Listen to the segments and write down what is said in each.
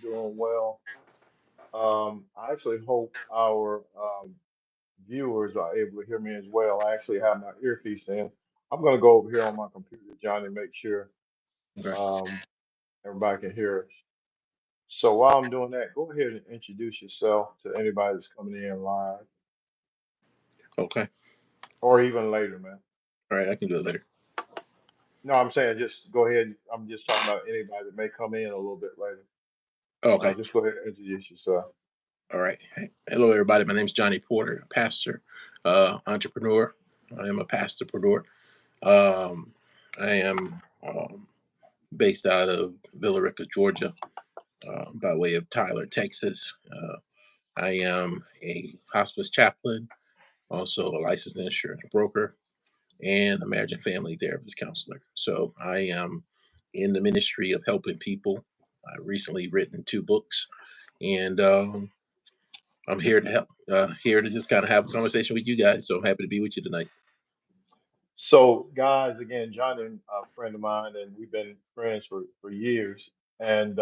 doing well. I actually hope our viewers are able to hear me as well. I actually have my earpiece in. I'm going to go over here on my computer, Johnny, and make sure Okay. um, everybody can hear us. So while I'm doing that, go ahead and introduce yourself to anybody that's coming in live Okay. or even later, man. All right. I can do it later. No, I'm saying just go ahead. I'm just talking about anybody that may come in a little bit later. Okay. Just go ahead and introduce yourself. All right. Hey, hello, everybody. My name is Johnny Porter, pastor, entrepreneur. I am a pastorpreneur. Um, I am based out of Villa Rica, Georgia, by way of Tyler, Texas. I am a hospice chaplain, also a licensed insurance broker, and a marriage and family therapist counselor. So I am in the ministry of helping people. I've recently written 2 books, and I'm here to help, here to just kind of have a conversation with you guys. So I'm happy to be with you tonight. So, guys, again, John and a friend of mine, and we've been friends for years. And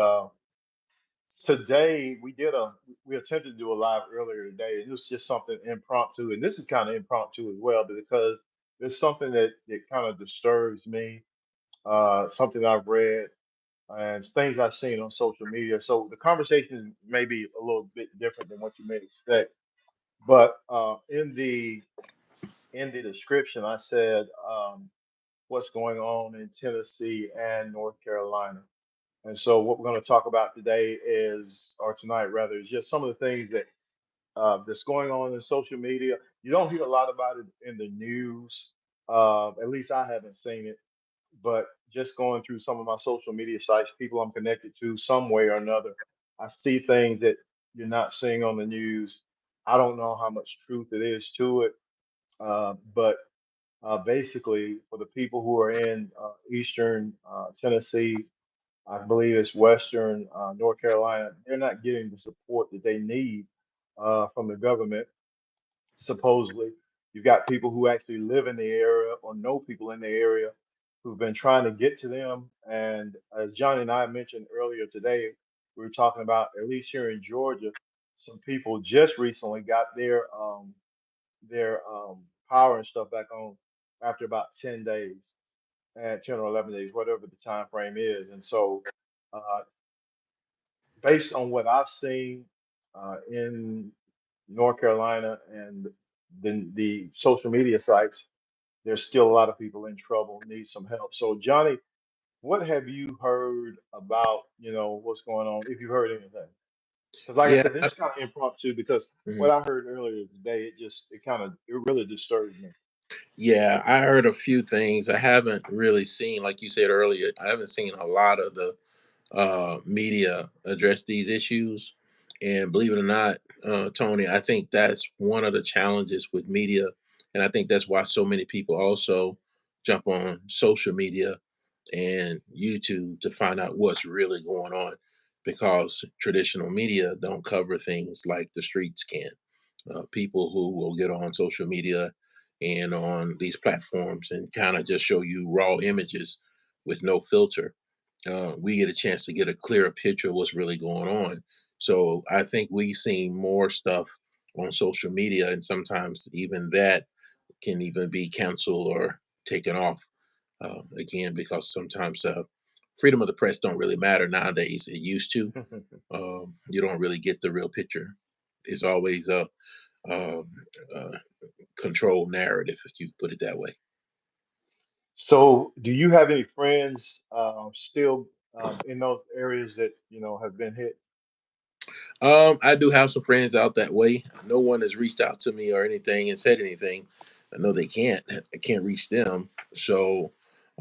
today we attempted to do a live earlier today, and it was just something impromptu. And this is kind of impromptu as well, because it's something that kind of disturbs me, something I've read, and things I've seen on social media. So the conversation is maybe a little bit different than what you may expect. But in the description, I said. What's going on in Tennessee and North Carolina. And so, what we're going to talk about today or tonight rather, is just some of the things that's going on in social media. You don't hear a lot about it in the news. At least I haven't seen it. But just going through some of my social media sites, people I'm connected to, some way or another, I see things that you're not seeing on the news. I don't know how much truth it is to it, but basically, for the people who are in eastern Tennessee, I believe it's western North Carolina, they're not getting the support that they need from the government. Supposedly, you've got people who actually live in the area or know people in the area who've been trying to get to them. And as Johnny and I mentioned earlier today, we were talking about, at least here in Georgia, some people just recently got their power and stuff back on after about 10 days and 10 or 11 days, whatever the time frame is. And so, uh, based on what I've seen in North Carolina and the social media sites, there's still a lot of people in trouble, need some help. So, Johnny, what have you heard about, what's going on, if you've heard anything? Because, like I Yeah. said, this is kind of impromptu because Mhm. what I heard earlier today, it really disturbed me. Yeah, I heard a few things. I haven't really seen, like you said earlier, I haven't seen a lot of the media address these issues. And believe it or not, Tony, I think that's one of the challenges with media. And I think that's why so many people also jump on social media and YouTube to find out what's really going on, because traditional media don't cover things like the streets can. People who will get on social media and on these platforms and kind of just show you raw images with no filter, we get a chance to get a clearer picture of what's really going on. So I think we've seen more stuff on social media, and sometimes even that can even be canceled or taken off again, because sometimes freedom of the press don't really matter nowadays. It used to. You don't really get the real picture. It's always um, a controlled narrative, if you put it that way. So, do you have any friends still in those areas that have been hit? I do have some friends out that way. No one has reached out to me or anything and said anything. I know they can't. I can't reach them. So,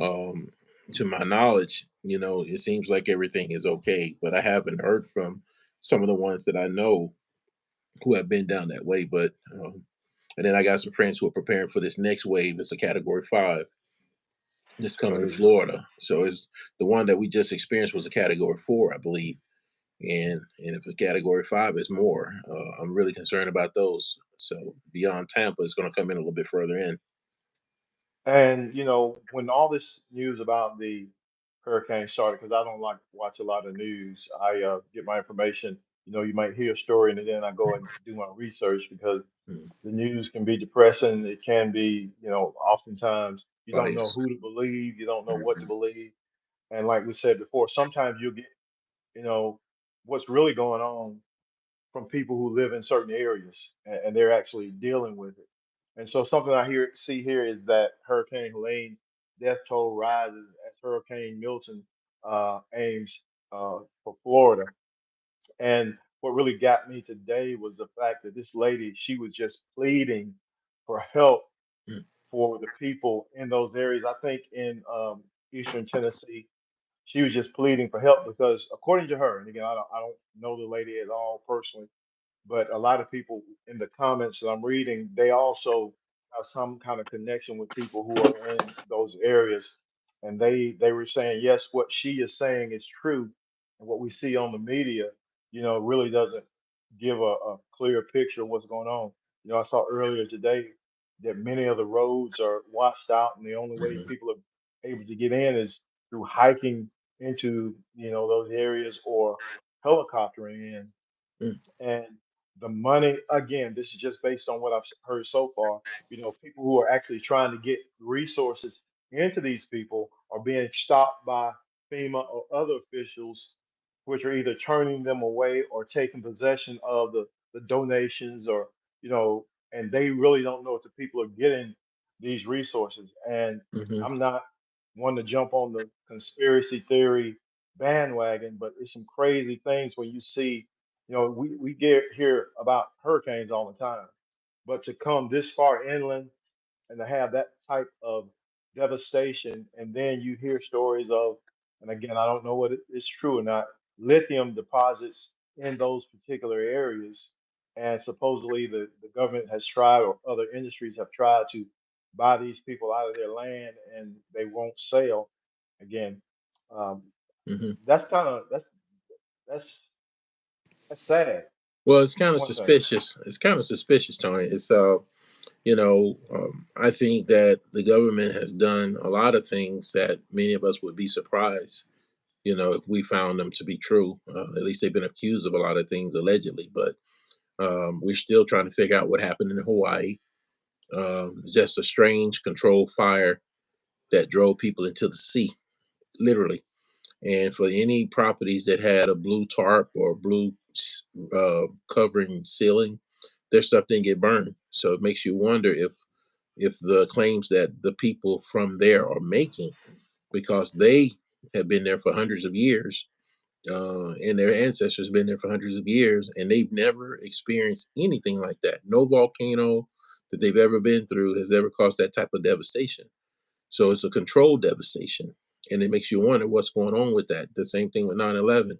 um, to my knowledge, it seems like everything is okay. But I haven't heard from some of the ones that I know who have been down that way. But and then I got some friends who are preparing for this next wave. It's a Category 5 that's coming to Crazy. Florida. So it's the one that we just experienced was a Category 4, I believe. And if a Category 5 is more, I'm really concerned about those. So beyond Tampa, it's going to come in a little bit further in. And when all this news about the hurricane started because I don't like watch a lot of news. I get my information. You might hear a story and then I go and do my research because Mm. the news can be depressing. It can be, oftentimes you don't know Bias. who to believe, you don't know what to Mhm. believe. And like we said before, sometimes you'll get, you know, what's really going on from people who live in certain areas and they're actually dealing with it. And so something I see here is that Hurricane Helene death toll rises as Hurricane Milton aims for Florida. And what really got me today was the fact that this lady, she was just pleading for help Mm. for the people in those areas. I think in Eastern Tennessee, she was just pleading for help because, according to her, and again, I don't know the lady at all personally, but a lot of people in the comments that I'm reading, they also have some kind of connection with people who are in those areas, and they were saying yes, what she is saying is true, and what we see on the media, really doesn't give a clear picture of what's going on. I saw earlier today that many of the roads are washed out, and the only way Mhm. people are able to get in is through hiking into those areas or helicoptering in. Mm. And the money, again, this is just based on what I've heard so far. People who are actually trying to get resources into these people are being stopped by FEMA or other officials, which are either turning them away or taking possession of the donations, or, and they really don't know if the people are getting these resources. And Mhm. I'm not one to jump on the conspiracy theory bandwagon, but it's some crazy things when you see, we get hear about hurricanes all the time, but to come this far inland and to have that type of devastation, and then you hear stories of, and again, I don't know what is true or not, lithium deposits in those particular areas, and supposedly the government has tried, or other industries have tried to buy these people out of their land, and they won't sell. Again, um, Mhm. that's kind of that's that's sad. Well, it's For kind of one thing. suspicious. It's kind of suspicious, Tony. I think that the government has done a lot of things that many of us would be surprised, if we found them to be true. At least they've been accused of a lot of things allegedly, but we're still trying to figure out what happened in Hawaii. Just a strange controlled fire that drove people into the sea, literally. And for any properties that had a blue tarp or blue covering ceiling, their stuff didn't get burned. So it makes you wonder if the claims that the people from there are making, because they have been there for hundreds of years, and their ancestors been there for hundreds of years, and they've never experienced anything like that. No volcano that they've ever been through has ever caused that type of devastation. So it's a controlled devastation. And it makes you wonder what's going on with that. The same thing with 9/11.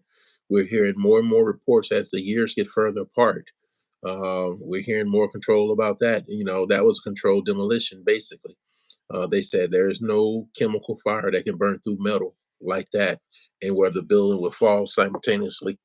We're hearing more and more reports as the years get further apart. We're hearing more control about that. That was controlled demolition, basically. They said there is no chemical fire that can burn through metal like that, and where the building would fall simultaneously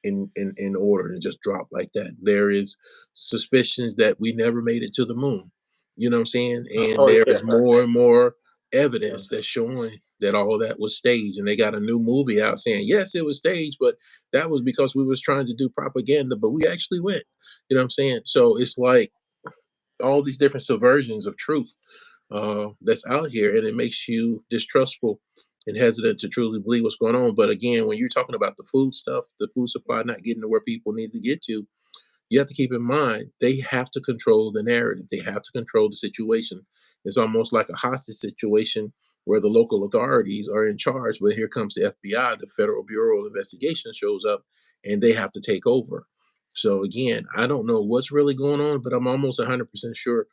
in order and just drop like that. There is suspicions that we never made it to the moon. You know what I'm saying? And Oh there yeah, is more and more yeah. evidence that's showing that all that was staged. And they got a new movie out saying, yes, it was staged, but that was because we was trying to do propaganda, but we actually went. You know what I'm saying? So it's like all these different subversions of truth that's out here, and it makes you distrustful and hesitant to truly believe what's going on. But again, when you're talking about the food stuff, the food supply not getting to where people need to get to, you have to keep in mind they have to control the narrative. They have to control the situation. It's almost like a hostage situation where the local authorities are in charge, but here comes the FBI, the Federal Bureau of Investigation shows up, and they have to take over. So again, I don't know what's really going on, but I'm almost 100% sure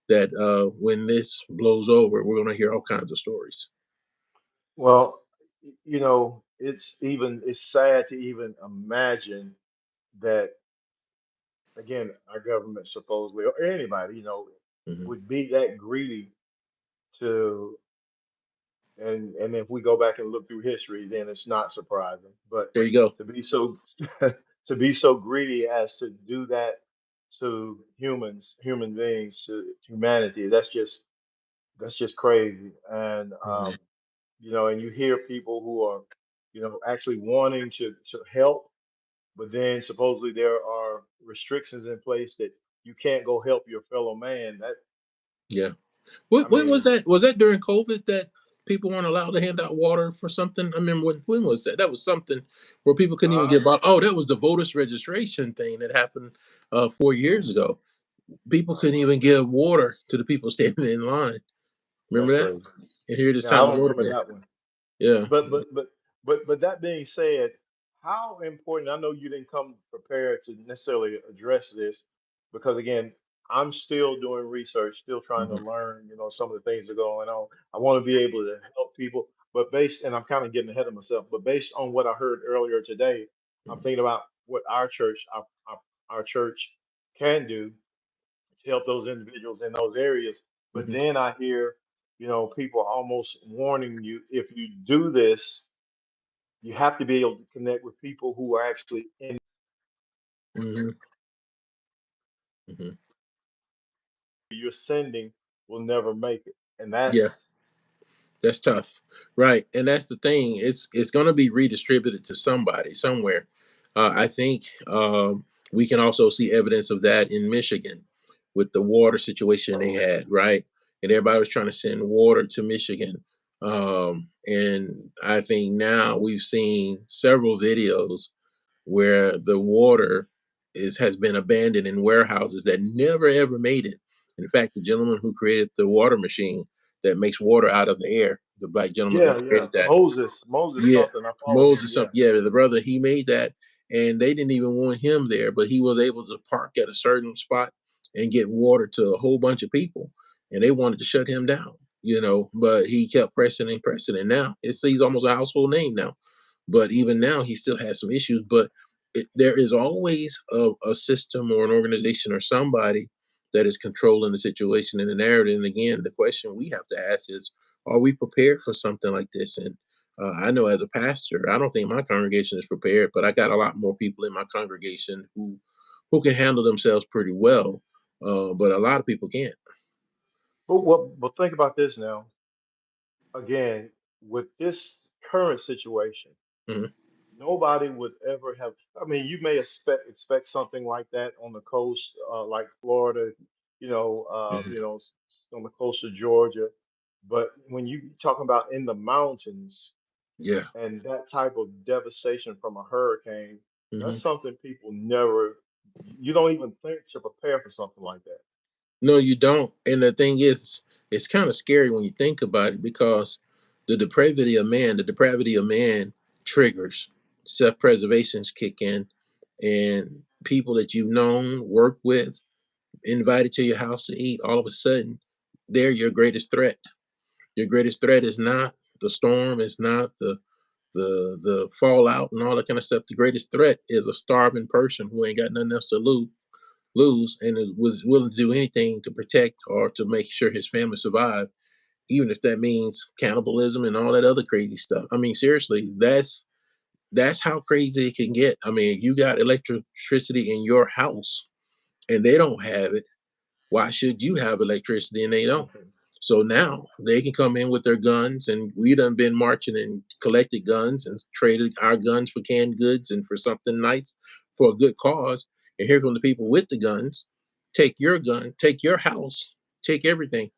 that when this blows over, we're going to hear all kinds of stories. Well, it's sad to even imagine that, again, our government supposedly, or anybody, Hmm. would be that greedy to, and if we go back and look through history, then it's not surprising. But There you go. to be so to be so greedy as to do that to human beings, to humanity, that's just crazy. And Hmm. and you hear people who are, actually wanting to help, but then supposedly there are restrictions in place that you can't go help your fellow man. Yeah. When I was mean, that? Was that during COVID that people weren't allowed to hand out water for something? I remember when was that? That was something where people couldn't even uh, get bought. Oh, that was the voters registration thing that happened 4 years ago. People couldn't even give water to the people standing in line. that's Remember that? crazy. And here this Yeah, I time the don't water remember bill. that one. Yeah. But that being said, how important, I know you didn't come prepared to necessarily address this, because again, I'm still doing research, still trying to Mhm, learn, some of the things that are going on. I want to be able to help people, but and I'm kind of getting ahead of myself, but based on what I heard earlier today, I'm mhm, thinking about what our church can do to help those individuals in those areas. But mhm, then I hear, people almost warning you, if you do this, you have to be able to connect with people who are actually in mhm, mhm. you're sending will never make it. And Yeah. that's That's tough. Right. And that's the thing. It's gonna be redistributed to somebody somewhere. I think we can also see evidence of that in Michigan with the water situation they had, right? And everybody was trying to send water to Michigan. And I think now we've seen several videos where the water has been abandoned in warehouses that never ever made it. In fact, the gentleman who created the water machine that makes water out of the air, the black gentleman who yeah. created that, Moses yeah, something. I follow him. Moses Yeah. something, yeah, the brother, he made that, and they didn't even want him there, but he was able to park at a certain spot and get water to a whole bunch of people, and they wanted to shut him down, but he kept pressing and pressing, and now he's almost a household name now. But even now, he still has some issues. But there is always a system or an organization or somebody that is controlling the situation and the narrative. And again, the question we have to ask is, are we prepared for something like this? And I know as a pastor, I don't think my congregation is prepared, but I got a lot more people in my congregation who can handle themselves pretty well. But a lot of people can't. But think about this now. Again, with this current situation, Hmm. nobody would ever have. I mean, you may expect something like that on the coast, like Florida, Hmm. on the coast of Georgia. But when you talking about in the mountains Yeah. and that type of devastation from a hurricane, that's Hmm. something people never. You don't even think to prepare for something like that. No, you don't. And the thing is, it's kind of scary when you think about it because the depravity of man triggers self-preservations kick in, and people that you've known, worked with, invited to your house to eat, all of a sudden, they're your greatest threat. Your greatest threat is not the storm, is not the fallout and all that kind of stuff. The greatest threat is a starving person who ain't got nothing else to lose and was willing to do anything to protect or to make sure his family survived, even if that means cannibalism and all that other crazy stuff. I mean, seriously, that's how crazy it can get. I mean, you got electricity in your house and they don't have it. Why should you have electricity and they don't? So now they can come in with their guns, and we done been marching and collected guns and traded our guns for canned goods and for something nice for a good cause. And here come the people with the guns, take your gun, take your house, take everything.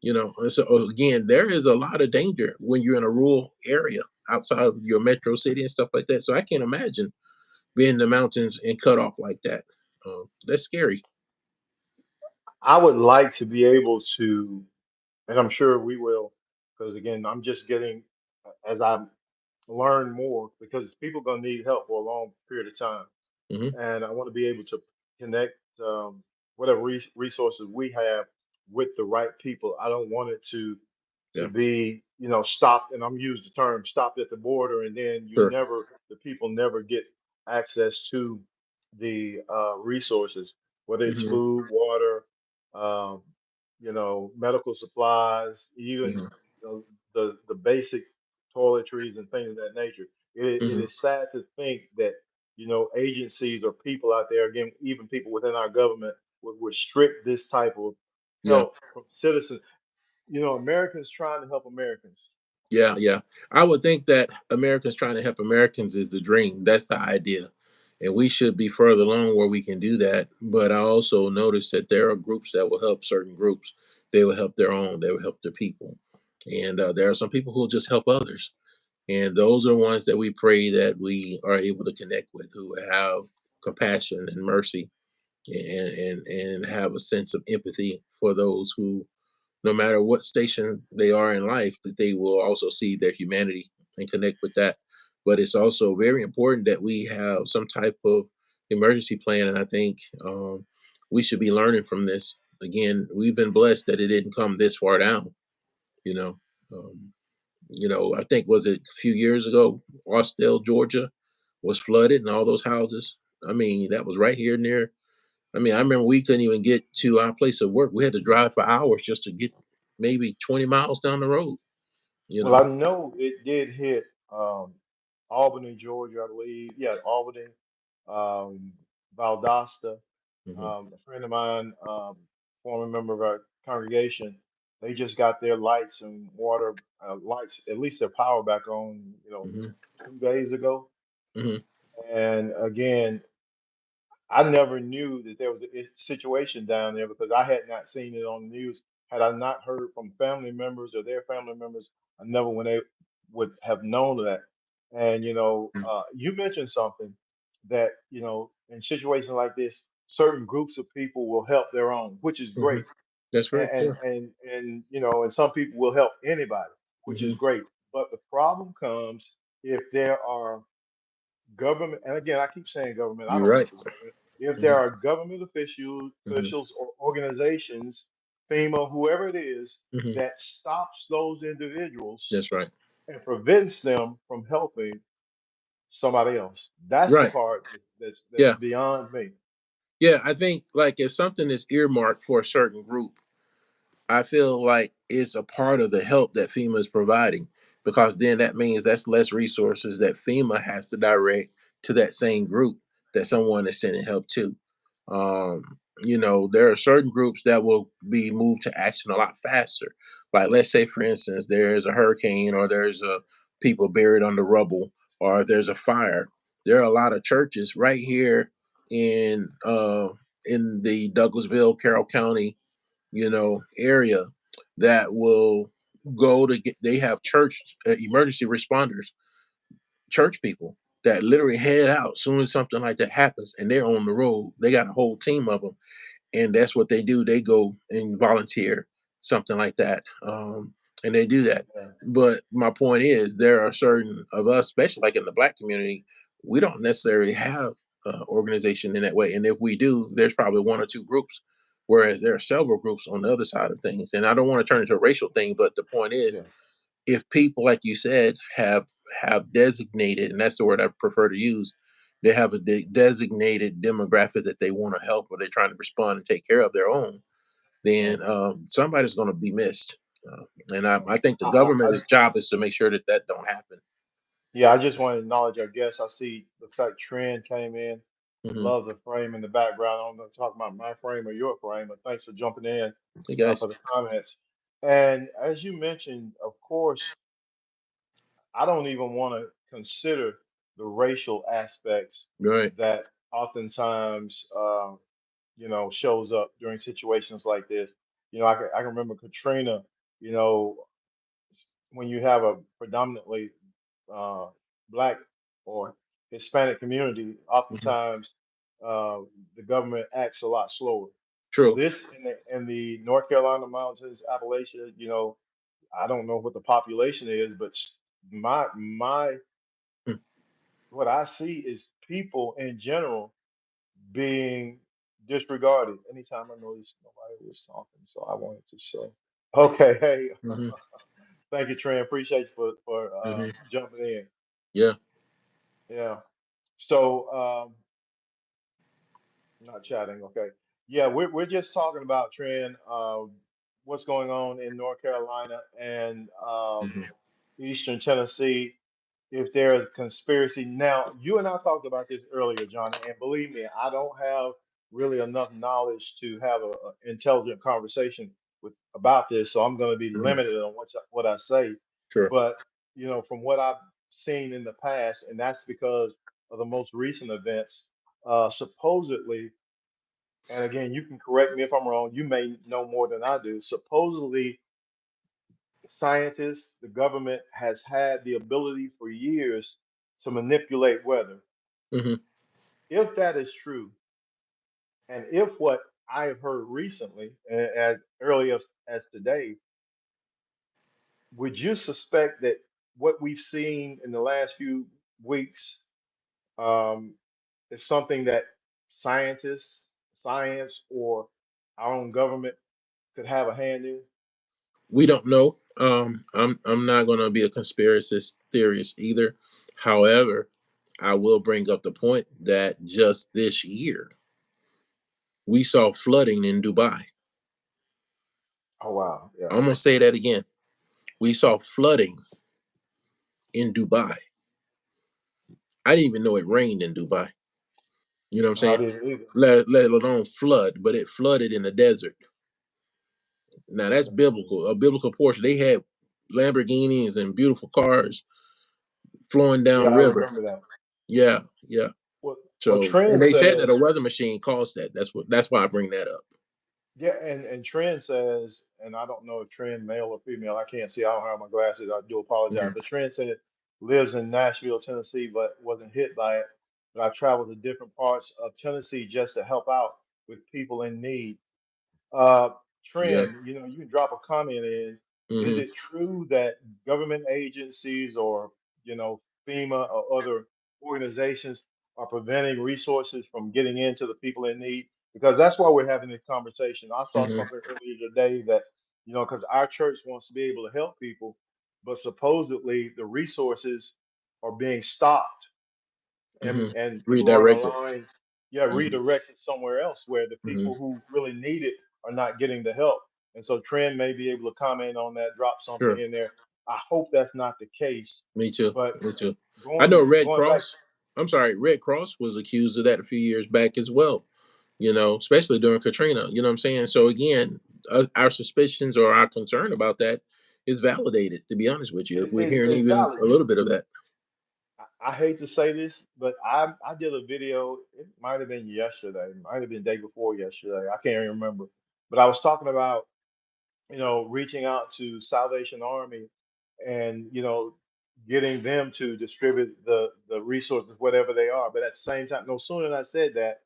And so again, there is a lot of danger when you're in a rural area outside of your metro city and stuff like that. So I can't imagine being in the mountains and cut off like that. That's scary. I would like to be able to, and I'm sure we will, because again, I'm just getting as I learn more, because people gonna need help for a long period of time. Hmm. And I want to be able to connect whatever resources we have with the right people. I don't want it to Yeah, be, stopped, and I'm using the term stopped at the border, and then sure. the people never get access to the resources, whether it's Hmm. food, water, um, medical supplies, even Hmm. the basic toiletries and things of that nature. It Hmm. is sad to think that agencies or people out there, again, even people within our government, would restrict this type of Yeah. help from citizens. Americans trying to help Americans. Yeah, yeah. I would think that Americans trying to help Americans is the dream. That's the idea. And we should be further along where we can do that. But I also noticed that there are groups that will help certain groups. They will help their own, they will help their people. And there are some people who will just help others. And those are ones that we pray that we are able to connect with, who have compassion and mercy, and have a sense of empathy for those who, no matter what station they are in life, that they will also see their humanity and connect with that. But it's also very important that we have some type of emergency plan, and I think we should be learning from this. Again, we've been blessed that it didn't come this far down. You know, um, I think, was it a few years ago, Austell, Georgia, was flooded, and all those houses. I mean, that was right here near. I mean, I remember we couldn't even get to our place of work. We had to drive for hours just to get maybe 20 miles down the road, you Well, I know? know it did hit Albany, Georgia, I believe. Yeah, Albany, um, Valdosta. Mhm, A friend of mine, former member of our congregation, they just got their lights and water lights, at least their power back on, mhm, 2 days ago. mhm, And again, I never knew that there was a situation down there because I had not seen it on the news. Had I not heard from family members or their family members, I never would have known that. And mm, you mentioned something that in situations like this, certain groups of people will help their own, which is mhm. great. That's And right, and yeah. and, and some people will help anybody, which is Mhm. great. But the problem comes if there are government, and again, I keep saying government, I You're don't know right. if it's government. If there Mhm, are government mhm, officials or organizations, FEMA, whoever it is, mhm. that stops those individuals That's right. and prevents them from helping somebody else. That's the Right. part that's Yeah. beyond me. Yeah, I think, like, if something is earmarked for a certain group, I feel like it's a part of the help that FEMA is providing, because then that means that's less resources that FEMA has to direct to that same group that someone is sending help to. There are certain groups that will be moved to action a lot faster. Like, let's say, for instance, there's a hurricane, or there's a people buried under rubble, or there's a fire. There are a lot of churches right here in the Douglasville, Carroll County, area, that will go to get. They have church emergency responders, church people that literally head out as soon as something like that happens, and they're on the road. They got a whole team of them, and that's what they do. They go and volunteer, something like that, and they do that. Yeah, But my point is, there are certain of us, especially like in the Black community, we don't necessarily have organization in that way. And if we do, there's probably one or two groups, whereas there are several groups on the other side of things. And I don't want to turn into a racial thing, but the point is, yeah. if people, like you said, have designated, and that's the word I prefer to use, they have a designated demographic that they want to help, or they're trying to respond and take care of their own, Yeah. then somebody's going to be missed. And I, Yeah. I think the I, government's job is to make sure that that don't happen. Yeah, I just want to acknowledge our guests. I see looks like Trend came in. Hmm. Love the frame in the background. I don't know talk about my frame or your frame, but thanks for jumping in Hey guys, for the comments. And as you mentioned, of course, I don't even want to consider the racial aspects right? that oftentimes, shows up during situations like this. I can remember Katrina. You know, when you have a predominantly uh, black or Hispanic community, Hmm. oftentimes uh, the government acts a lot slower. True. This in the North Carolina mountains, Appalachia, I don't know what the population is, but my Mm. what I see is people in general being disregarded. Anytime I noticed nobody was talking, so I wanted to say, okay, hey, Hmm. thank you, Trey. Appreciate you for Hmm. jumping in. Yeah. Yeah. So, not chatting. Okay. Yeah, we're just talking about Trend, what's going on in North Carolina and Hmm. Eastern Tennessee. If there's a conspiracy, now you and I talked about this earlier, Johnny, and believe me, I don't have really enough knowledge to have a intelligent conversation about this, so I'm going to be Hmm. limited on what I say. Sure. But from what I've seen in the past, and that's because of the most recent events, supposedly, and again, you can correct me if I'm wrong, you may know more than I do. Supposedly, scientists, the government has had the ability for years to manipulate weather. Hmm. If that is true, and if what I have heard recently, as early as today, would you suspect that what we've seen in the last few weeks um, is something that scientists, science, or our own government could have a hand in? We don't know. I'm not going to be a conspiracy theorist either. However, I will bring up the point that just this year we saw flooding in Dubai. Oh wow, yeah, I'm going to say that again. We saw flooding in Dubai. I didn't even know it rained in Dubai. You know what I'm no, I saying? didn't either. Let alone flood, but it flooded in the desert. Now that's biblical, a biblical portion. They had Lamborghinis and beautiful cars flowing Yeah, down I river. remember that. Yeah, yeah. Well, So, and Trend they said that says, a weather machine caused that. That's why I bring that up. yeah, and Trend says, and I don't know if Trend male or female. I can't see. I don't have my glasses. I do apologize. Mhm. But Trend said lives in Nashville, Tennessee, but wasn't hit by it. But I traveled to different parts of Tennessee just to help out with people in need. Uh, Yeah. Trend, you can drop a comment in. Is Hmm. it true that government agencies or, FEMA or other organizations are preventing resources from getting into the people in need? Because that's why we're having this conversation. I saw Hmm. something earlier today that, because our church wants to be able to help people, but supposedly the resources are being stopped Hmm. and people are on the Redirected. line, yeah, Hmm. redirected somewhere else where the Hmm. people who really need it are not getting the help. And so Trend may be able to comment on that, drop something Sure. in there. I hope that's not the case. Me too. But Me too. I know going Red going back, Cross. I'm sorry, Red Cross was accused of that a few years back as well. Especially during Katrina. You know what I'm saying? So again, our suspicions or our concern about that is validated. To be honest with you, if we're hearing it's even valid. a little bit of that. I hate to say this, but I did a video. It might have been yesterday, it might have been day before yesterday. I can't even remember. But I was talking about reaching out to Salvation Army and getting them to distribute the resources, whatever they are. But at the same time, no sooner than I said that,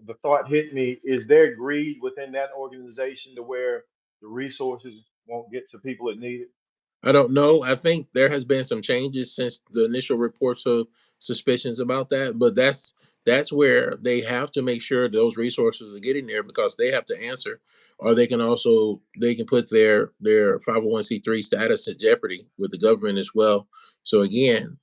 the thought hit me: is there greed within that organization to where the resources won't get to people that need it? I don't know. I think there has been some changes since the initial reports of suspicions about that, but that's where they have to make sure those resources are getting there because they have to answer, or they can put their 501(c)(3) status in jeopardy with the government as well. So again,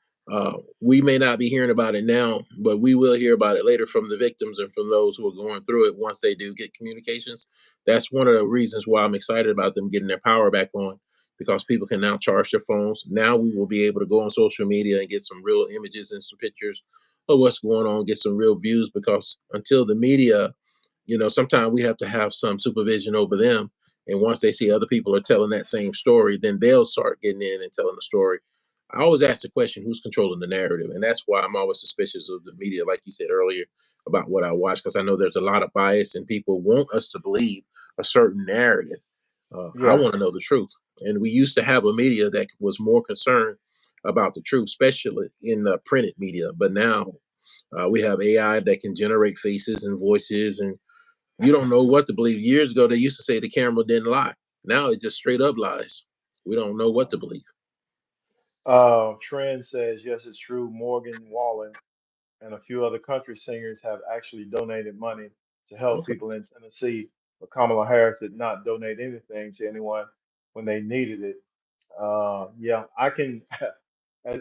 we may not be hearing about it now, but we will hear about it later from the victims and from those who are going through it once they do get communications. That's one of the reasons why I'm excited about them getting their power back on because people can now charge their phones. Now we will be able to go on social media and get some real images and some pictures of what's going on, get some real views because until the media, sometimes we have to have some supervision over them. And once they see other people are telling that same story, then they'll start getting in and telling the story. I always ask the question, who's controlling the narrative? And that's why I'm always suspicious of the media, like you said earlier, about what I watch, because I know there's a lot of bias and people want us to believe a certain narrative. I Yeah. want to know the truth. And we used to have a media that was more concerned about the truth, especially in the printed media. But now we have AI that can generate faces and voices, and you don't know what to believe. Years ago, they used to say the camera didn't lie. Now it just straight up lies. We don't know what to believe. Trend says yes, it's true. Morgan Wallen and a few other country singers have actually donated money to help Okay. people in Tennessee, but Kamala Harris did not donate anything to anyone when they needed it. Yeah, I can.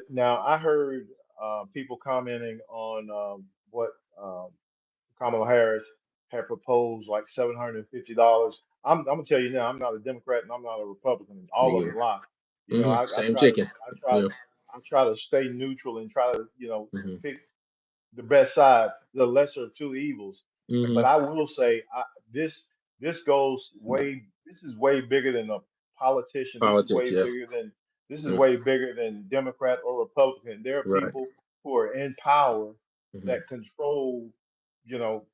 Now, I heard people commenting on what Kamala Harris had proposed, like $750. I'm gonna tell you now, I'm not a Democrat and I'm not a Republican. All of Yeah. them lie. Hmm. I Same try to chicken. I try Yeah. I try to stay neutral and try to Hmm. pick the best side, the lesser of two evils. But Hmm. I will say, this this goes way. This is way bigger than a politician. This is Politics. way Yeah. bigger than This is Mm, way bigger than Democrat or Republican. There are right. people who are in power Hmm. that control, you know,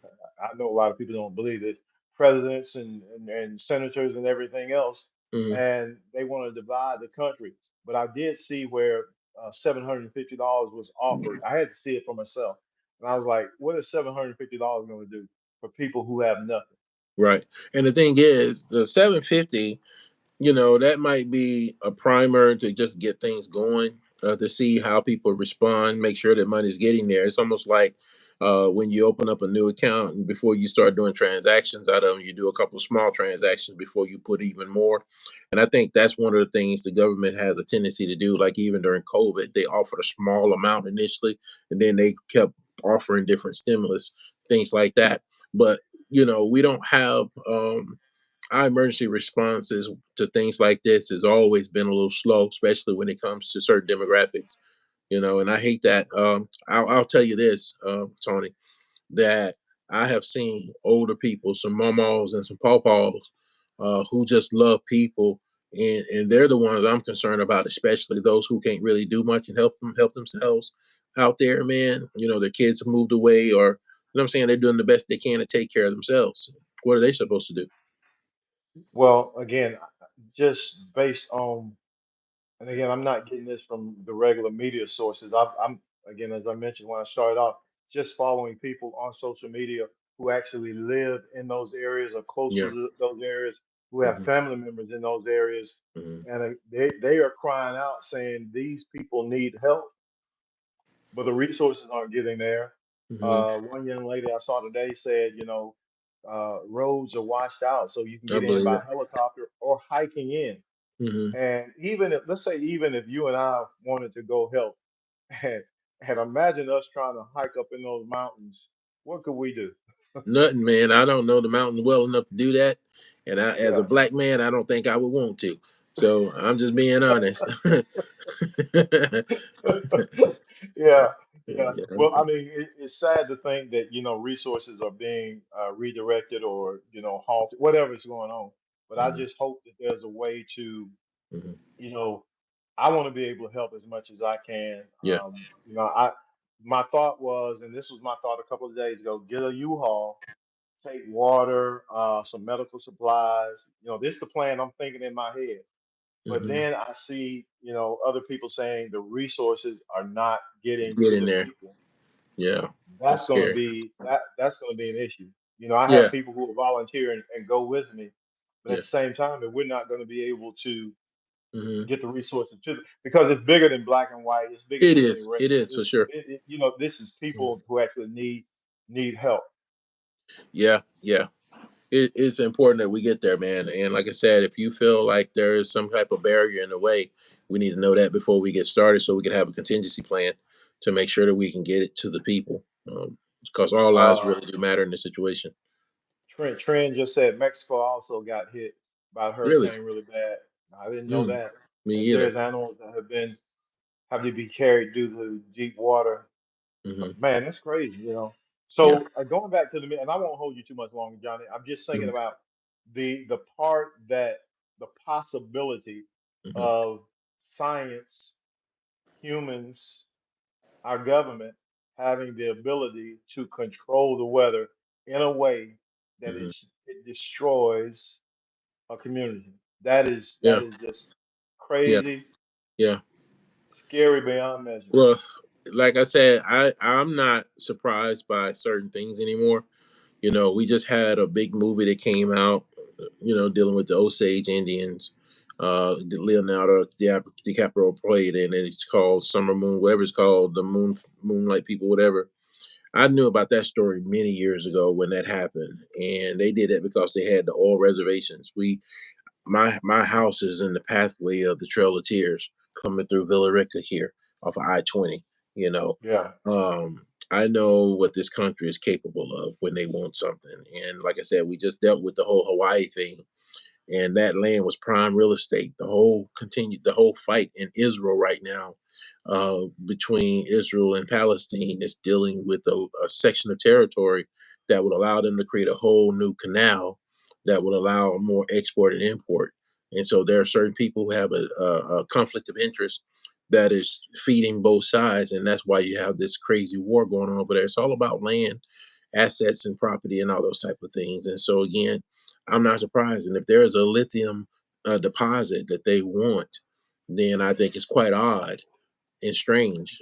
I know a lot of people don't believe it, presidents and senators and everything else, Hmm. and they want to divide the country. But I did see where $750 was offered. I had to see it for myself. And I was like, what is $750 going to do for people who have nothing? Right. And the thing is, the 750, that might be a primer to just get things going, to see how people respond, make sure that money's getting there. It's almost like when you open up a new account and before you start doing transactions out of them, you do a couple small transactions before you put even more. And I think that's one of the things the government has a tendency to do. Like even during COVID, they offered a small amount initially, and then they kept offering different stimulus, things like that. But we don't have our emergency responses to things like this has always been a little slow, especially when it comes to certain demographics. And I hate that. I'll tell you this, Tony, that I have seen older people, some mamas and some pawpaws, who just love people, and they're the ones I'm concerned about, especially those who can't really do much and help themselves out there. Man, their kids have moved away, or what I'm saying, they're doing the best they can to take care of themselves. What are they supposed to do? Well, again, just based on, and again, I'm not getting this from the regular media sources. I'm, again, as I mentioned when I started off, just following people on social media who actually live in those areas or close Yeah. to those areas, who have Mhm. family members in those areas, Mhm. and they are crying out saying these people need help, but the resources aren't getting there. Mhm. One young lady I saw today said, roads are washed out, so you can I get in believe by it. helicopter or hiking in. Mhm. And even if, let's say, even if you and I wanted to go help, and, and imagine us trying to hike up in those mountains, what could we do? Nothing, man. I don't know the mountain well enough to do that, and as a Yeah. black man, I don't think I would want to. So I'm just being honest. Yeah, yeah. Yeah. Well, I mean, it's sad to think that, resources are being redirected or, halted, whatever's going on. But I Mhm. just hope that there's a way to, Mhm. you know, I want to be able to help as much as I can. Yeah. My thought was, and this was my thought a couple of days ago, get a U-Haul, take water, some medical supplies. This is the plan I'm thinking in my head. But Mhm. then I see, other people saying the resources are not getting Get to in the there. people. Yeah. That's That's going to scary. be that's going to be an issue. I have Yeah. people who will volunteer and go with me, but at Yeah. the same time, that we're not going to be able to Mhm. get the resources to because it's bigger than black and white. It's bigger It than any is. race. It is for sure. This is Mhm. people who actually need help. Yeah. Yeah. It's important that we get there, man. And like I said, if you feel like there is some type of barrier in the way, we need to know that before we get started so we can have a contingency plan to make sure that we can get it to the people. Because all lives Uh, really do matter in this situation. Trent just said Mexico also got hit by a Really? hurricane really bad. I didn't know Mm, that. me And either. there's animals that have to be carried due to deep water. Hmm. Man, that's crazy, Yeah. So going back to and I won't hold you too much longer, Johnny. I'm just thinking Hmm. about the part that the possibility Hmm. of science, humans, our government having the ability to control the weather in a way that Hmm. it destroys a community. That Yeah. is just Yeah. crazy, Yeah. scary beyond measure. Well, like I said, I'm not surprised by certain things anymore. We just had a big movie that came out, dealing with the Osage Indians. Leonardo DiCaprio played in it. It's called Summer Moon, whatever it's called, the Moonlight People, whatever. I knew about that story many years ago when that happened, and they did it because they had the oil reservations. My house is in the pathway of the Trail of Tears coming through Villa Rica here off of I-20. You know, Yeah. I know what this country is capable of when they want something. And like I said, we just dealt with the whole Hawaii thing, and that land was prime real estate. The whole fight in Israel right now, between Israel and Palestine, is dealing with a section of territory that would allow them to create a whole new canal that would allow more export and import. And so there are certain people who have a conflict of interest that is feeding both sides, and that's why you have this crazy war going on over there. It's all about land, assets, and property, and all those type of things. And so again, I'm not surprised. And if there is a lithium deposit that they want, then I think it's quite odd and strange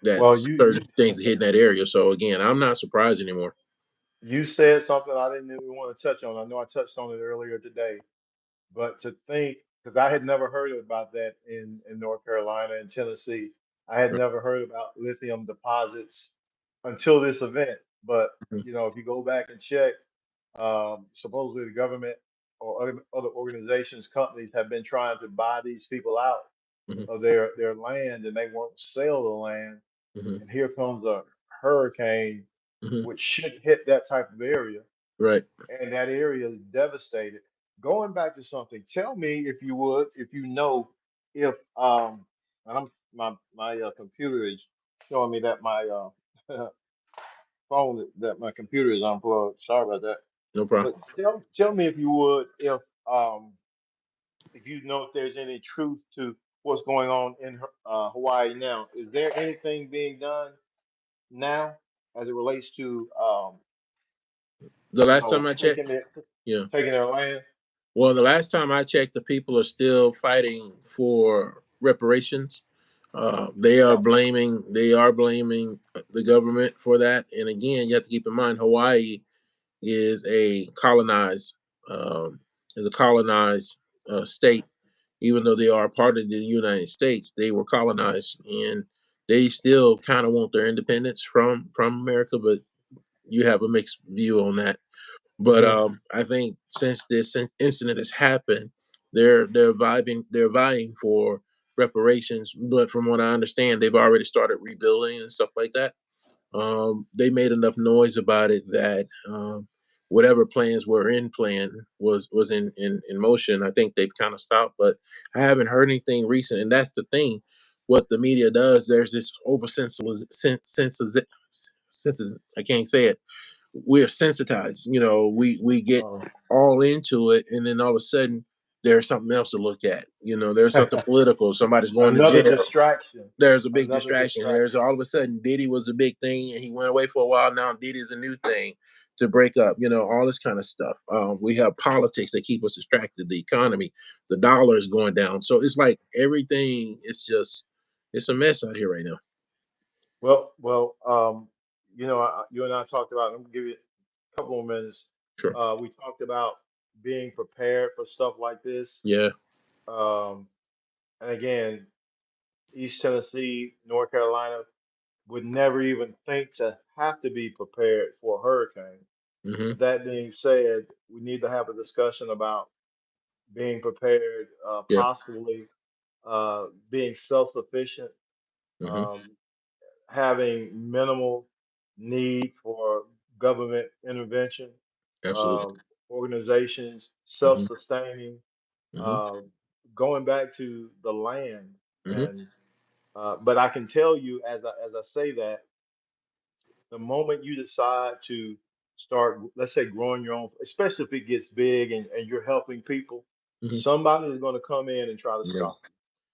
that Well, certain things are hitting that area. So again, I'm not surprised anymore. you said something I didn't even want to touch on. I know I touched on it earlier today, but to think, because I had never heard about that in North Carolina and Tennessee. I had Right. never heard about lithium deposits until this event. But Mhm, if you go back and check, supposedly the government or other organizations, companies have been trying to buy these people out mhm, of their land, and they won't sell the land. mhm, And here comes a hurricane, mhm. which should hit that type of area, Right. and that area is devastated. Going back to something, tell me if you would, if you know, if and my computer is showing me that my that my computer is unplugged. Sorry about that. No problem. But tell me if you would, if you know if there's any truth to what's going on in Hawaii now. Is there anything being done now as it relates to The last time I checked, taking it yeah. taking their land? Well, the last time I checked, the people are still fighting for reparations. Yeah. They are blaming the government for that. And again, you have to keep in mind Hawaii is a colonized um, state. Even though they are part of the United States, they were colonized, and they still kind of want their independence from America. But you have a mixed view on that. But Hmm. I think since this incident has happened, they're vying for reparations. But from what I understand, they've already started rebuilding and stuff like that. They made enough noise about it that whatever plans were in plan was in motion. I think they've kind of stopped, but I haven't heard anything recent. And that's the thing. What the media does, there's this over I can't say it, we're sensitized. We get all into it, and then all of a sudden there's something else to look at. There's something political. Somebody's going to Another jail. distraction. There's a big Another distraction. There's distraction. all of a sudden Diddy was a big thing, and he went away for a while. Now Diddy is a new thing to break up. All this kind of stuff. We have politics that keep us distracted. The economy, the dollar is going down. So it's like everything. It's a mess out here right now. Well, you and I talked about. I'm gonna give you a couple more minutes. Sure. We talked about being prepared for stuff like this. Yeah. Um, and again, East Tennessee, North Carolina would never even think to have to be prepared for a hurricane. Hmm. But that being said, we need to have a discussion about being prepared, Yeah. possibly being self-sufficient, Hmm. um, having minimal need for government intervention, Absolutely. um, organizations Hmm. self-sustaining, Hmm. uh, going back to the land. Hmm. And but I can tell you, as I say that, the moment you decide to start, let's say, growing your own, especially if it gets big and you're helping people, Hmm. somebody is going to come in and try to Yeah. stop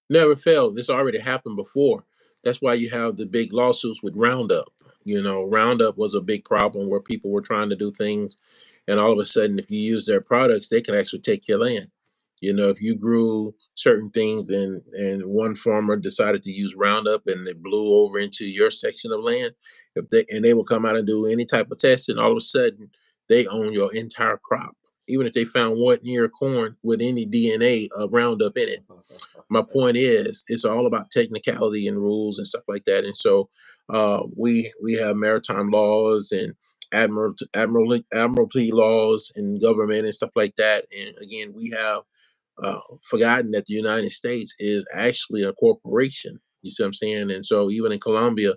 Never failed. This already happened before. That's why you have the big lawsuits with Roundup. Roundup was a big problem where people were trying to do things, and all of a sudden, if you use their products, they can actually take your land. If you grew certain things and one farmer decided to use Roundup and it blew over into your section of land, if they will come out and do any type of testing, all of a sudden they own your entire crop. Even if they found 1 year corn with any DNA of Roundup in it, my you. point is it's all about technicality and rules and stuff like that. And so we have maritime laws and admiralty laws and government and stuff like that. And again, we have forgotten that the United States is actually a corporation. You see what I'm saying? And so even in Colombia,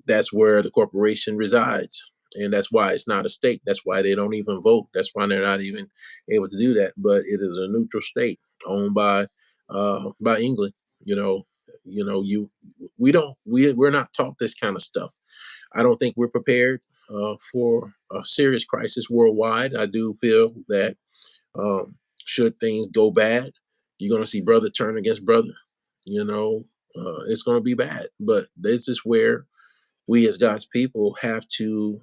that's where the corporation resides. And that's why it's not a state. That's why they don't even vote. That's why they're not even able to do that. But it is a neutral state owned by England. You know, you we don't we're not taught this kind of stuff. I don't think we're prepared for a serious crisis worldwide. I do feel that should things go bad. You're gonna see brother turn against brother. You know, it's gonna be bad. But this is where we as God's people have to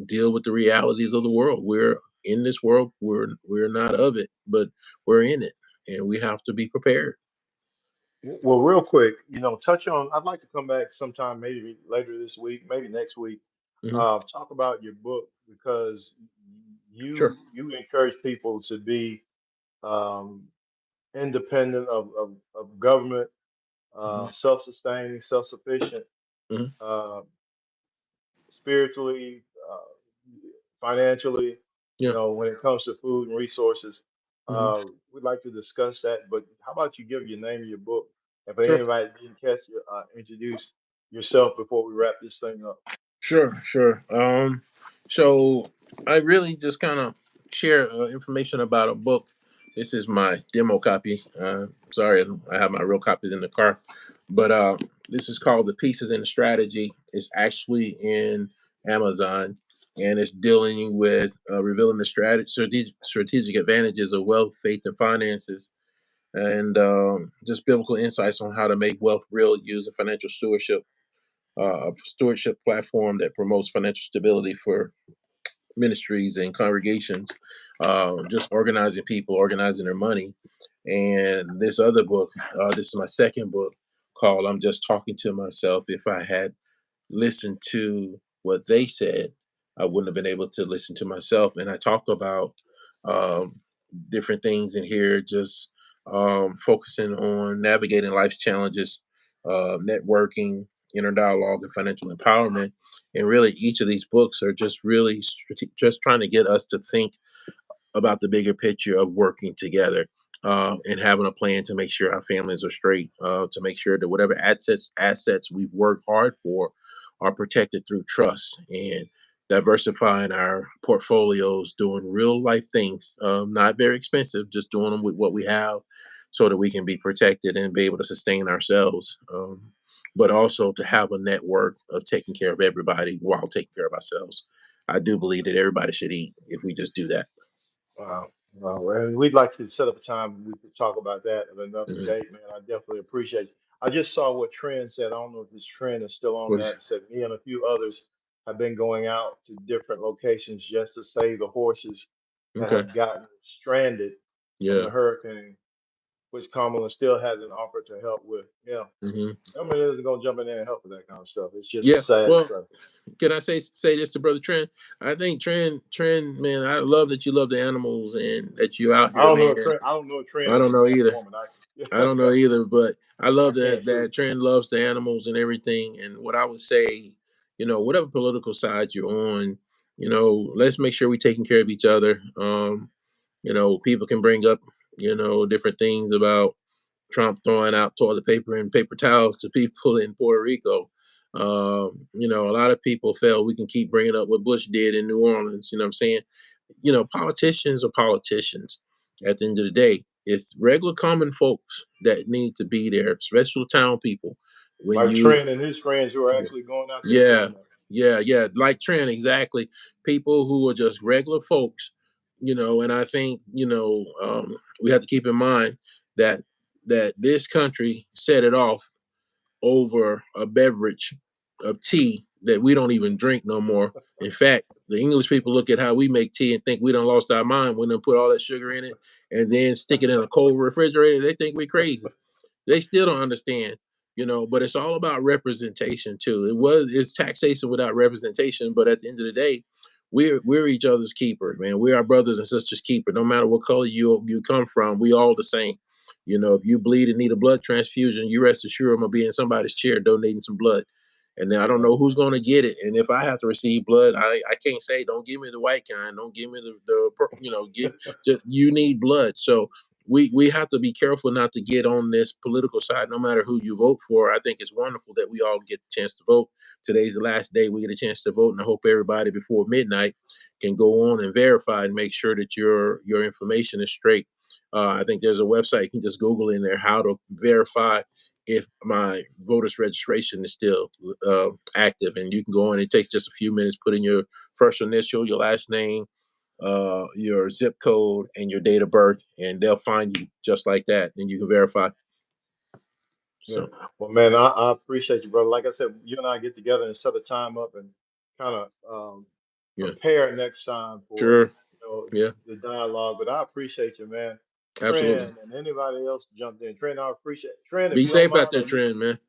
deal with the realities of the world. We're in this world. We're not of it, but we're in it, and we have to be prepared. Well, real quick, touch on. I'd like to come back sometime, maybe later this week, maybe next week. Hmm. Talk about your book because Sure. you encourage people to be um, independent of government, Hmm. self-sustaining, self-sufficient, Hmm. uh, spiritually, financially, Yeah. when it comes to food and resources. Hmm. We'd like to discuss that, but how about you give your name of your book? If Sure. anybody didn't catch you, introduce yourself before we wrap this thing up. Sure, sure. So I really just kind of share information about a book. This is my demo copy. Sorry, I have my real copies in the car, but this is called "The Pieces in the Strategy." It's actually in Amazon, and it's dealing with revealing the strategic advantages of wealth, faith, and finances, and just biblical insights on how to make wealth real using financial stewardship, a stewardship platform that promotes financial stability for ministries and congregations, just organizing people, organizing their money. And this other book, this is my second book called I'm Just Talking to Myself. If I had listened to what they said, I wouldn't have been able to listen to myself. And I talk about um, different things in here, just focusing on navigating life's challenges, networking, inner dialogue, and financial empowerment. And really, each of these books are just really just trying to get us to think about the bigger picture of working together, and having a plan to make sure our families are straight, to make sure that whatever assets we've worked hard for are protected through trust and diversifying our portfolios, doing real life things, not very expensive, just doing them with what we have, so that we can be protected and be able to sustain ourselves. But also to have a network of taking care of everybody while taking care of ourselves. I do believe that everybody should eat if we just do that. Wow. Wow. And we'd like to set up a time we could talk about that at another Mhm. date, man. I definitely appreciate you. I just saw what Trend said. I don't know if this Trend is still on What is that. Said me and a few others have been going out to different locations just to save the horses that okay. have gotten stranded from Yeah. the hurricane, which Kamala still hasn't offered to help with. Yeah. Mhm. Government isn't gonna jump in there and help with that kind of stuff. It's just Yeah. sad Well, stuff. can I say this to Brother Trent? I think Trent, man, I love that you love the animals and that you out I here, don't know man. if Trend I don't know if Trend I is don't a know man or either. woman. I don't know either, but I I love can't that see. Trent loves the animals and everything. And what I would say, whatever political side you're on, let's make sure we're taking care of each other. People can bring up, different things about Trump throwing out toilet paper and paper towels to people in Puerto Rico. A lot of people felt we can keep bringing up what Bush did in New Orleans. You know what I'm saying? Politicians are politicians. At the end of the day, it's regular common folks that need to be there, special town people. When Like you, Trent and his friends who are actually going out there yeah, doing that. yeah, like Trent, exactly. People who are just regular folks, and I think, we have to keep in mind that this country set it off over a beverage of tea that we don't even drink no more. In fact, the English people look at how we make tea and think we done lost our mind when they put all that sugar in it and then stick it in a cold refrigerator. They think we crazy. They still don't understand, but it's all about representation too. It's taxation without representation, but at the end of the day, we're each other's keeper, man. We're our brothers and sisters keeper. No matter what color you come from, we all the same. If you bleed and need a blood transfusion, you rest assured I'm gonna be in somebody's chair donating some blood. And then I don't Yeah. know who's gonna get it. And if I have to receive blood, I can't say don't give me the white kind, don't give me give just you need blood. So we have to be careful not to get on this political side, no matter who you vote for. I think it's wonderful that we all get the chance to vote. Today's the last day we get a chance to vote, and I hope everybody before midnight can go on and verify and make sure that your information is straight. I think there's a website you can just Google in there how to verify if my voter's registration is still active, and you can go in. It takes just a few minutes. Put in your first initial, your last name, your zip code and your date of birth, and they'll find you just like that, and you can verify. Yeah. So Well, man, I appreciate you, brother. Like I said, you and I get together and set a time up and kind of yeah, prepare next time for sure, yeah, the dialogue. But I appreciate you, man. absolutely. Trend and anybody else jumped in. Trend, I appreciate Trend. If Be you don't safe out mind, there, Trend, man.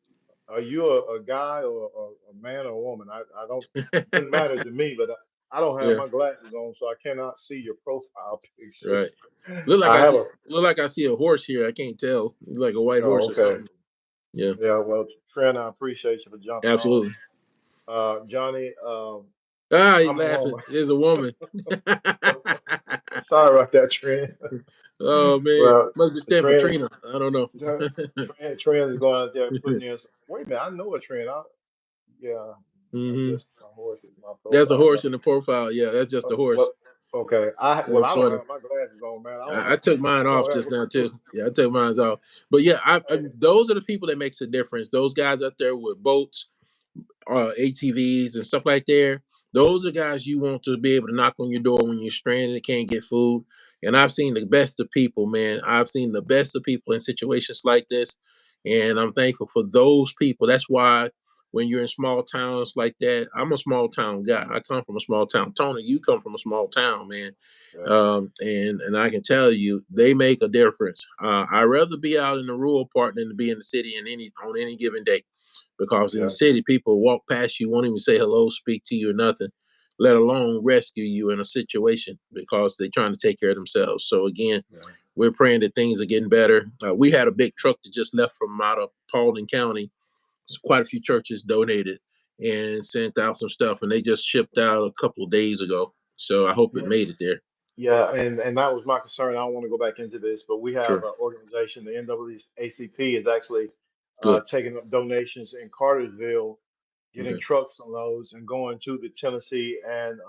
are you a guy or a man or a woman? I don't doesn't matter to me, but I don't have Yeah, my glasses on, so I cannot see your profile picture. right. Look like I I have see a look like I see a horse here. I can't tell. Look like a white oh, horse or okay. something. Yeah, Yeah, well, Trent, I appreciate you for jumping on. absolutely. Johnny, Ah, he's I'm a laughing. woman. There's a woman. Sorry about that, Trent. Oh man, Well, must be the stand for trend, Trina. I don't know. trend is going out there putting in. Wait a minute, I know a trend. Yeah, I hmm guess my horse is my That's a profile. horse in the profile. Yeah, that's just a Well, horse. okay. Well, That's I don't funny. have my glasses on, man. I took mine I off don't just now have. too. Yeah, I took mine off. But yeah, Hey, those are the people that makes a difference. Those guys out there with boats, ATVs and stuff like there. Those are guys you want to be able to knock on your door when you're stranded and can't get food. And I've seen the best of people, man. I've seen the best of people in situations like this, and I'm thankful for those people. That's why when you're in small towns like that, I'm a small town guy. I come from a small town. Tony, you come from a small town, man. yeah, And I can tell you, they make a difference. I'd rather be out in the rural part than to be in the city in any on any given day, because in the yeah, city, people walk past you, won't even say hello, speak to you, or nothing, let alone rescue you in a situation because they're trying to take care of themselves. So again, yeah, we're praying that things are getting better. We had a big truck that just left from out of Paulding County. So quite a few churches donated and sent out some stuff, and they just shipped out a couple of days ago. So I hope it yeah. made it there. Yeah, and that was my concern. I don't want to go back into this, but we have Sure. an organization, the NAACP, is actually Good. taking up donations in Cartersville, getting Okay. trucks and loads, and going to the Tennessee and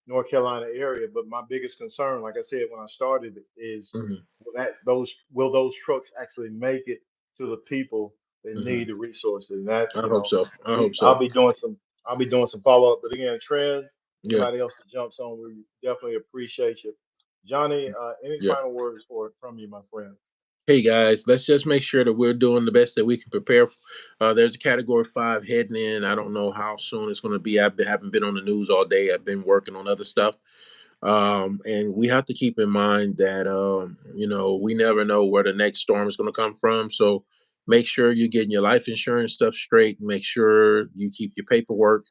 North Carolina area. But my biggest concern, like I said when I started, is hmm will those trucks actually make it to the people that hmm need the resources? And that, I hope so. I we hope so. I'll be doing some follow up. But again, Trend, Yeah. anybody else that jumps on, we definitely appreciate you. Johnny, any Yeah. final words from you, my friend? Hey guys, let's just make sure that we're doing the best that we can prepare. There's a Category 5 heading in. I don't know how soon it's going to be. Haven't been on the news all day. I've been working on other stuff. And we have to keep in mind that, we never know where the next storm is going to come from. So make sure you're getting your life insurance stuff straight. Make sure you keep your paperwork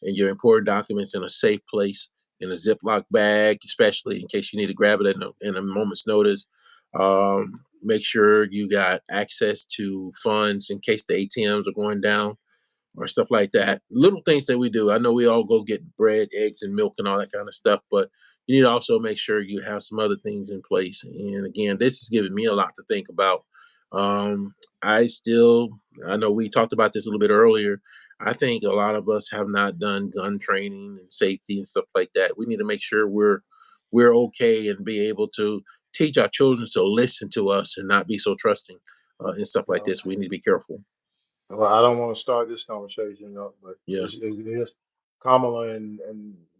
and your important documents in a safe place in a Ziploc bag, especially in case you need to grab it in a moment's notice. Make sure you got access to funds in case the ATMs are going down or stuff like that. Little things that we do. I know we all go get bread, eggs, and milk and all that kind of stuff, but you need to also make sure you have some other things in place. And again, this has given me a lot to think about. Um, I still, I know we talked about this a little bit earlier. I think a lot of us have not done gun training and safety and stuff like that. We need to make sure we're okay and be able to teach our children to listen to us and not be so trusting and stuff like Well, this. We need to be careful. I don't want to start this conversation up, but Yeah. it is Kamala and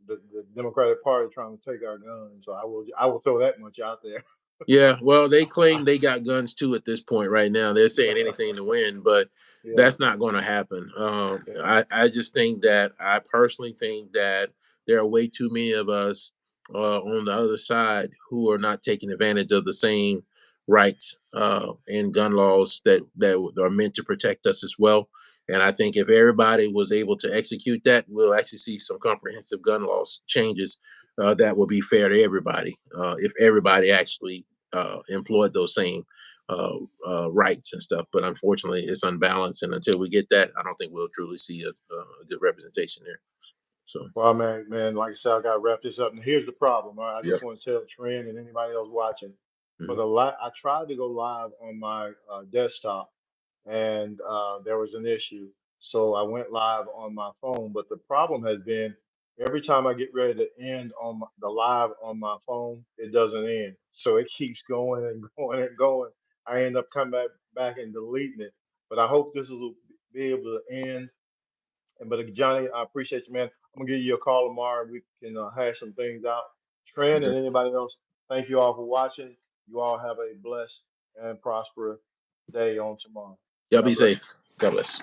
the Democratic Party trying to take our guns. So I will throw that much out there. Yeah, well, they claim they got guns too at this point right now. They're saying anything to win, but Yeah, that's not going to happen. yeah, I just think that I personally think that there are way too many of us on the other side who are not taking advantage of the same rights and gun laws that are meant to protect us as well. And I think if everybody was able to execute that, we'll actually see some comprehensive gun laws changes that will be fair to everybody. If everybody actually employed those same rights and stuff. But unfortunately, it's unbalanced, and until we get that, I don't think we'll truly see a good representation there. So, well, man, like I said, I got to wrap this up. And here's the problem. All right, I yep. just want to tell Trent and anybody else watching. For Mhm. the I tried to go live on my desktop, and there was an issue. So I went live on my phone. But the problem has been every time I get ready to end on the live on my phone, it doesn't end. So it keeps going and going and going. I end up coming back and deleting it. But I hope this will be able to end. And but Johnny, I appreciate you, man. I'm gonna give you a call tomorrow. We can hash some things out. Trent and anybody else, thank you all for watching. You all have a blessed and prosperous day on tomorrow. Y'all be God bless safe. you. God bless.